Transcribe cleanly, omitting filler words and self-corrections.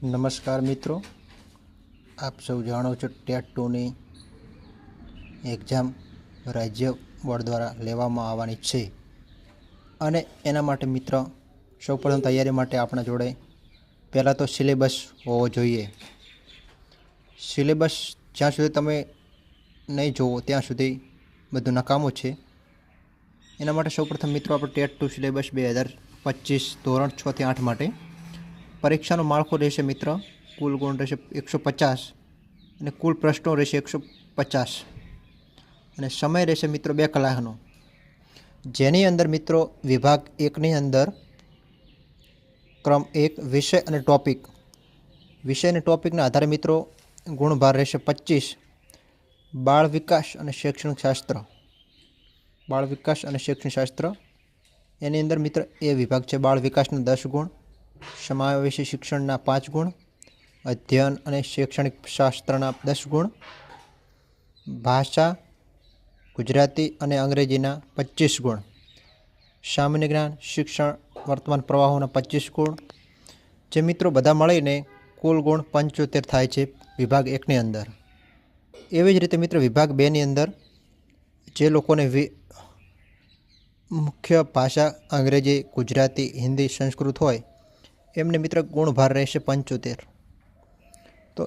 નમસ્કાર મિત્રો, આપ સૌ જાણો છો ટેટ 2ની એક્ઝામ રાજ્ય બોર્ડ દ્વારા લેવામાં આવવાની છે અને એના માટે મિત્ર સૌપ્રથમ તૈયારી માટે આપણા જોડે પહેલાં તો સિલેબસ હોવો જોઈએ. સિલેબસ જ્યાં સુધી તમે નહીં જોવો ત્યાં સુધી બધું નકામું છે. એના માટે સૌપ્રથમ મિત્રો આપણે ટેટ 2 સિલેબસ 2025 ધોરણ 6 થી 8 માટે પરીક્ષાનું માળખું રહેશે મિત્ર. કુલ ગુણ રહેશે 150 અને કુલ પ્રશ્નો રહેશે 150 અને સમય રહેશે મિત્રો 2 કલાકનો, જેની અંદર મિત્રો વિભાગ 1ની અંદર ક્રમ 1 વિષય અને ટોપિક, વિષય અને ટોપિકના આધારે મિત્રો ગુણભાર રહેશે 25. બાળ વિકાસ અને શૈક્ષણિક શાસ્ત્ર, બાળ વિકાસ અને શૈક્ષણિક શાસ્ત્ર એની અંદર મિત્ર એ વિભાગ છે. બાળ વિકાસના 10 ગુણ, સમાવેશી શિક્ષણના 5 ગુણ, અધ્યયન અને શૈક્ષણિક શાસ્ત્રના 10 ગુણ, ભાષા ગુજરાતી અને અંગ્રેજીના 25 ગુણ, સામાન્ય જ્ઞાન શિક્ષણ વર્તમાન પ્રવાહોના 25 ગુણ, જે મિત્રો બધા મળીને કુલ ગુણ 75 થાય છે વિભાગ 1ની અંદર. એવી જ રીતે મિત્રો વિભાગ 2ની અંદર જે લોકોને મુખ્ય ભાષા અંગ્રેજી, ગુજરાતી, હિન્દી, સંસ્કૃત હોય એમને મિત્ર ગુણભાર રહેશે 75. તો